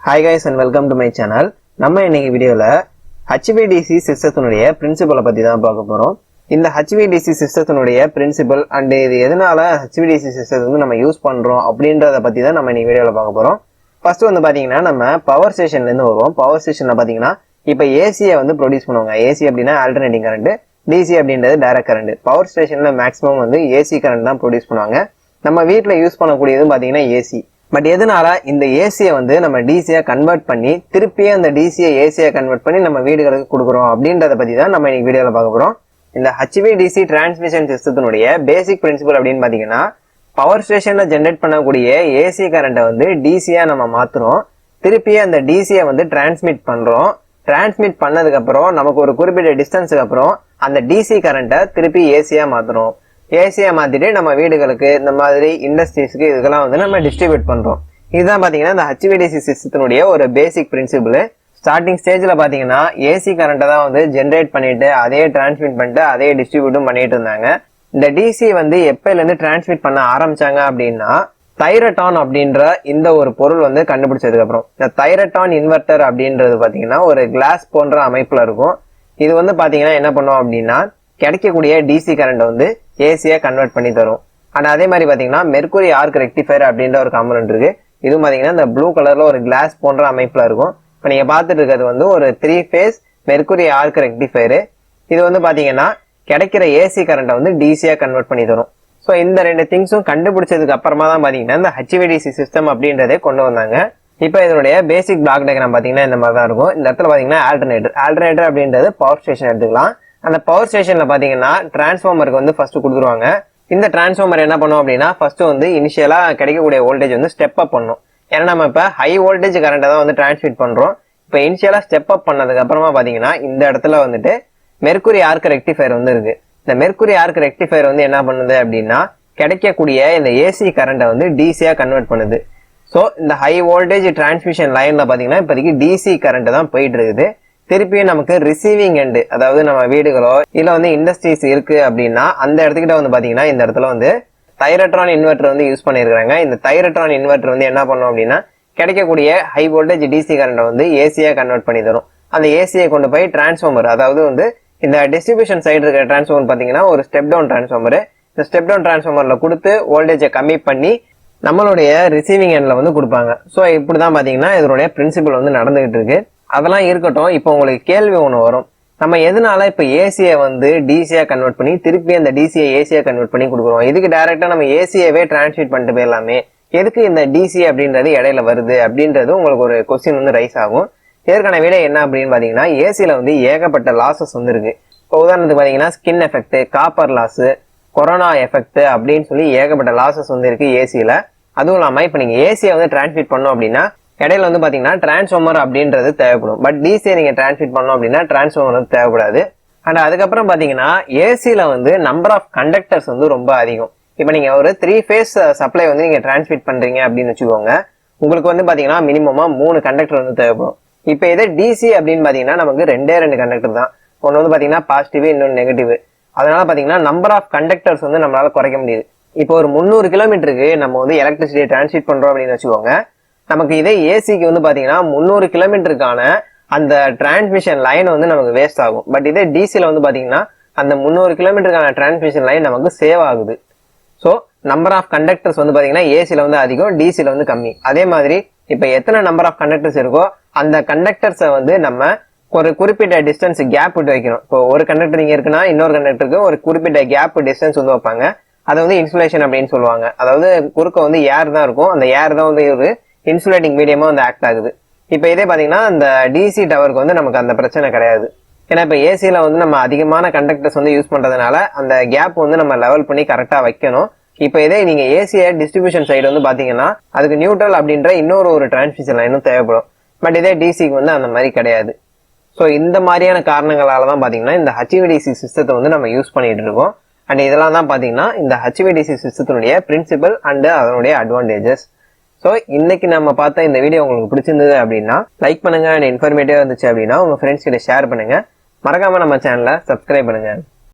Hi guys and welcome to my channel. நம்ம இன்னைக்கு வீடியோல HVDC சிஸ்டத்தினுடைய பிரின்சிபலை பத்தி தான் பார்க்க போறோம். இந்த HVDC சிஸ்டத்தினுடைய பிரின்சிபல் அண்ட் இது எதனால HVDC சிஸ்டத்தை வந்து நம்ம யூஸ் பண்றோம் அப்படின்றத பத்தி தான் நம்ம இன்னைக்கு வீடியோல பார்க்க போறோம். ஃபர்ஸ்ட் வந்து பாத்தீங்கன்னா நம்ம பவர் ஸ்டேஷன்ல இருந்து வருவோம். பவர் ஸ்டேஷன்ல பாத்தீங்கன்னா இப்போ ஏசியை வந்து ப்ரொடியூஸ் பண்ணுவாங்க. ஏசி அப்படின்னா ஆல்டர்னேட்டிங் கரண்ட், டிசி அப்படின்றது டைரக்ட் கரண்ட். பவர் ஸ்டேஷன்ல மேக்ஸிமம் வந்து ஏசி கரண்ட் தான் ப்ரொடியூஸ் பண்ணுவாங்க. நம்ம வீட்டில் யூஸ் பண்ணக்கூடியது பாத்தீங்கன்னா ஏசி. பட் எதனால இந்த ஏசியை வந்து நம்ம டிசியை கன்வெர்ட் பண்ணி திருப்பியே அந்த டிசியை ஏசியை கன்வெர்ட் பண்ணி நம்ம வீடுகளுக்கு கொடுக்குறோம் அப்படின்றத பத்தி தான் நம்ம இன்னைக்கு வீடியோல பார்க்க போறோம். இந்த HVDC டிரான்ஸ்மிஷன் சிஸ்டத்தினுடைய பேசிக் பிரின்சிபல் அப்படின்னு பாத்தீங்கன்னா பவர் ஸ்டேஷன்ல ஜென்ரேட் பண்ணக்கூடிய ஏசி கரண்ட்டை வந்து டிசியா நம்ம மாத்துறோம். திருப்பியே அந்த டிசியை வந்து டிரான்ஸ்மிட் பண்றோம். டிரான்ஸ்மிட் பண்ணதுக்கு அப்புறம் நமக்கு ஒரு குறிப்பிட்ட டிஸ்டன்ஸுக்கு அப்புறம் அந்த டிசி கரண்ட்டை திருப்பி ஏசியா மாத்துறோம். ஏசியா மாத்திட்டு நம்ம வீடுகளுக்கு இந்த மாதிரி இண்டஸ்ட்ரீஸ்க்கு இதுக்கெல்லாம் வந்து நம்ம டிஸ்ட்ரிபியூட் பண்றோம். இதுதான் பாத்தீங்கன்னா இந்த HVDC சிஸ்டத்தினுடைய ஒரு பேசிக் பிரின்சிபிள். ஸ்டார்டிங் ஸ்டேஜ்ல பாத்தீங்கன்னா ஏசி கரண்ட்டை தான் வந்து ஜென்ரேட் பண்ணிட்டு அதே டிரான்ஸ்மிட் பண்ணிட்டு அதே டிஸ்ட்ரிபியூட்டும் பண்ணிட்டு இருந்தாங்க. இந்த டிசி வந்து எப்பல இருந்து டிரான்ஸ்மிட் பண்ண ஆரம்பிச்சாங்க அப்படின்னா தைரட்டான் அப்படின்ற இந்த ஒரு பொருள் வந்து கண்டுபிடிச்சதுக்கு அப்புறம். இந்த தைரட்டான் இன்வெர்டர் அப்படின்றது பாத்தீங்கன்னா ஒரு கிளாஸ் போன்ற அமைப்புல இருக்கும். இது வந்து பாத்தீங்கன்னா என்ன பண்ணுவோம் அப்படின்னா கிடைக்கக்கூடிய டிசி கரண்ட் வந்து ஏசியா கன்வெர்ட் பண்ணி தரும். அண்ட் அதே மாதிரி பாத்தீங்கன்னா மெர்குரி ஆர்க் ரெக்டிஃபயர் அப்படின்ற ஒரு காம்பனன்ட் இருக்கு. இதுவும் பாத்தீங்கன்னா இந்த ப்ளூ கலர்ல ஒரு கிளாஸ் போன்ற அமைப்புல இருக்கும். இப்ப நீங்க பாத்துட்டு இருக்கிறது வந்து ஒரு 3 phase மெர்குரி ஆர்க் ரெக்டிஃபயர். இது வந்து பாத்தீங்கன்னா கிடைக்கிற ஏசி கரண்ட்டை வந்து டிசியா கன்வெர்ட் பண்ணி தரும். ஸோ இந்த ரெண்டு திங்ஸும் கண்டுபிடிச்சதுக்கு அப்புறமா தான் பாத்தீங்கன்னா இந்த HVDC சிஸ்டம் அப்படின்றதே கொண்டு வந்தாங்க. இப்போ இதனுடைய பேசிக் பிளாக் டயக்ராம் பாத்தீங்கன்னா இந்த மாதிரி தான் இருக்கும். இந்த இடத்துல பாத்தீங்கன்னா ஆல்டர்னேட்டர் அப்படின்றது பவர் ஸ்டேஷன் எடுத்துக்கலாம். அந்த பவர் ஸ்டேஷன்ல பாத்தீங்கன்னா டிரான்ஸ்ஃபார்மருக்கு வந்து ஃபர்ஸ்ட் கொடுத்துருவாங்க. இந்த டிரான்ஸ்ஃபார்மர் என்ன பண்ணும் அப்படின்னா ஃபர்ஸ்ட் வந்து இனிஷியலா கிடைக்கக்கூடிய வோல்டேஜ் வந்து ஸ்டெப் அப் பண்ணும். ஏன்னா நம்ம இப்ப ஹை வோல்டேஜ் கரண்ட்டை தான் வந்து டிரான்ஸ்மிட் பண்றோம். இப்போ இனிஷியலா ஸ்டெப் அப் பண்ணதுக்கு அப்புறமா பாத்தீங்கன்னா இந்த இடத்துல வந்துட்டு மெர்குரி ஆர்க் ரெக்டிஃபயர் வந்து இருக்கு. இந்த மெர்குரி ஆர்க் ரெக்டிஃபயர் வந்து என்ன பண்ணுது அப்படின்னா கிடைக்கக்கூடிய இந்த ஏசி கரண்ட்டை வந்து டிசியா கன்வெர்ட் பண்ணுது. ஸோ இந்த ஹை வோல்டேஜ் டிரான்ஸ்மிஷன் லைன்ல பாத்தீங்கன்னா இப்போதைக்கு டிசி கரண்ட் தான் போயிட்டு இருக்குது. திருப்பியும் நமக்கு ரிசீவிங் எண்டு, அதாவது நம்ம வீடுகளோ இல்ல வந்து இண்டஸ்ட்ரீஸ் இருக்கு அப்படின்னா அந்த இடத்துக்கிட்ட வந்து பாத்தீங்கன்னா இந்த இடத்துல வந்து தைரட்ரான் இன்வெர்டர் வந்து யூஸ் பண்ணிருக்காங்க. இந்த தைரட்ரான் இன்வெர்டர் வந்து என்ன பண்ணும் அப்படின்னா கிடைக்கக்கூடிய ஹை வோல்டேஜ் டிசி கரண்ட்டை வந்து ஏசியா கன்வெர்ட் பண்ணி தரும். அந்த ஏசியை கொண்டு போய் டிரான்ஸ்ஃபார்மர், அதாவது வந்து இந்த டிஸ்ட்ரிபியூஷன் சைடு இருக்கிற டிரான்ஸ்ஃபார்மர் பாத்தீங்கன்னா ஒரு ஸ்டெப் டவுன் டிரான்ஸ்ஃபார்மர். இந்த ஸ்டெப் டவுன் டிரான்ஸ்ஃபார்மர்ல கொடுத்து வோல்டேஜை கம்மி பண்ணி நம்மளுடைய ரிசீவிங் எண்ட்ல வந்து கொடுப்பாங்க. ஸோ இப்படிதான் பாத்தீங்கன்னா இதனுடைய பிரின்சிபல் வந்து நடந்துகிட்டு இருக்கு. அதெல்லாம் இருக்கட்டும். இப்போ உங்களுக்கு கேள்வி ஒண்ணு வரும், நம்ம எதனால இப்ப ஏசியை வந்து டிசியா கன்வெர்ட் பண்ணி திருப்பி அந்த டிசியை ஏசியா கன்வெர்ட் பண்ணி கொடுக்குறோம்? இதுக்கு டைரக்டா நம்ம ஏசியவே டிரான்ஸ்மிட் பண்ணிட்டு போயிடலாமே, எதுக்கு இந்த டிசி அப்படின்றது இடையில வருது அப்படின்றது உங்களுக்கு ஒரு கொஸ்டின் வந்து ரைஸ் ஆகும். இதற்கான விட என்ன அப்படின்னு பாத்தீங்கன்னா ஏசியில வந்து ஏகப்பட்ட லாசஸ் வந்து இருக்கு. இப்போ உதாரணத்துக்கு பாத்தீங்கன்னா skin effect, copper loss, corona effect அப்படின்னு சொல்லி ஏகப்பட்ட லாசஸ் வந்து இருக்கு ஏசியில. அதுவும் இல்லாம இப்ப நீங்க ஏசியை வந்து டிரான்ஸ்மிட் பண்ணோம் அப்படின்னா இடையில வந்து பாத்தீங்கன்னா டிரான்ஸ்ஃபார்மர் அப்படின்றது தேவைப்படும். பட் டிசியை நீங்க டிரான்ஸ்மிட் பண்ணோம் அப்படின்னா டிரான்ஸ்ஃபார்மர் வந்து தேவைப்படாது. அண்ட் அதுக்கப்புறம் பாத்தீங்கன்னா ஏசியில வந்து நம்பர் ஆஃப் கண்டக்டர்ஸ் வந்து ரொம்ப அதிகம். இப்ப நீங்க ஒரு 3 phase சப்ளை வந்து நீங்க டிரான்ஸ்மிட் பண்றீங்க அப்படின்னு வச்சுக்கோங்க, உங்களுக்கு வந்து பாத்தீங்கன்னா மினிமமா 3 கண்டக்டர் வந்து தேவைப்படும். இப்ப இதே டிசி அப்படின்னு பாத்தீங்கன்னா நமக்கு 2 கண்டக்டர் தான். ஒன்னு வந்து பாத்தீங்கன்னா பாசிட்டிவ், இன்னொன்னு நெகட்டிவ். அதனால பாத்தீங்கன்னா நம்பர் ஆஃப் கண்டக்டர்ஸ் வந்து நம்மளால குறைக்க முடியுது. இப்போ ஒரு 300 கிலோமீட்டருக்கு நம்ம வந்து எலக்ட்ரிசிட்டியை டிரான்ஸ்மிட் பண்றோம் அப்படின்னு வச்சுக்கோங்க, நமக்கு இதே ஏசிக்கு வந்து பாத்தீங்கன்னா 300 கிலோமீட்டருக்கான அந்த டிரான்ஸ்மிஷன் லைன் வந்து நமக்கு வேஸ்ட் ஆகும். பட் இதே டிசில வந்து பாத்தீங்கன்னா அந்த 300 கிலோமீட்டருக்கான டிரான்ஸ்மிஷன் லைன் நமக்கு சேவ் ஆகுது. ஸோ நம்பர் ஆஃப் கண்டக்டர்ஸ் வந்து பாத்தீங்கன்னா ஏசில வந்து அதிகம், டிசில வந்து கம்மி. அதே மாதிரி இப்ப எத்தனை நம்பர் ஆஃப் கண்டக்டர்ஸ் இருக்கோ அந்த கண்டக்டர்ஸை வந்து நம்ம ஒரு குறிப்பிட்ட டிஸ்டன்ஸ் கேப் விட்டு வைக்கணும். இப்போ ஒரு கண்டக்டர் இங்க இருக்குன்னா இன்னொரு கண்டக்டருக்கு ஒரு குறிப்பிட்ட கேப் டிஸ்டன்ஸ் வந்து வைப்பாங்க. அதை வந்து இன்சுலேஷன் அப்படின்னு சொல்லுவாங்க. அதாவது குறுக்க வந்து ஏர் தான் இருக்கும், அந்த ஏர் தான் வந்து ஒரு இன்சுலேட்டிங் மீடியமா வந்து ஆக்ட் ஆகுது. இப்ப இதே பாத்தீங்கன்னா இந்த டிசி டவருக்கு வந்து நமக்கு அந்த பிரச்சனை கிடையாது. ஏன்னா இப்ப ஏசியில வந்து நம்ம அதிகமான கண்டக்டர்ஸ் வந்து யூஸ் பண்றதுனால அந்த கேப் வந்து நம்ம லெவல் பண்ணி கரெக்டா வைக்கணும். இப்ப இதே நீங்க ஏசிய டிஸ்ட்ரிபியூஷன் சைடு வந்து பாத்தீங்கன்னா அதுக்கு நியூட்ரல் அப்படின்ற இன்னொரு டிரான்ஸ்மிஷன் லைனும் தேவைப்படும். பட் இதே டிசிக்கு வந்து அந்த மாதிரி கிடையாது. ஸோ இந்த மாதிரியான காரணங்களால தான் பாத்தீங்கன்னா இந்த HVDC சிஸ்டத்தை வந்து நம்ம யூஸ் பண்ணிட்டு இருக்கோம். அண்ட் இதெல்லாம் தான் பாத்தீங்கன்னா இந்த HVDC சிஸ்டத்தினுடைய பிரின்சிபல் அண்ட் அதனுடைய அட்வான்டேஜஸ். ஸோ இன்னைக்கு நம்ம பார்த்த இந்த வீடியோ உங்களுக்கு பிடிச்சிருந்தது அப்படின்னா லைக் பண்ணுங்க. அண்ட் இன்ஃபர்மேட்டிவா இருந்துச்சு அப்படின்னா உங்க ஃப்ரெண்ட்ஸ் கிட்ட ஷேர் பண்ணுங்க. மறக்காம நம்ம சேனலை சப்ஸ்கிரைப் பண்ணுங்க.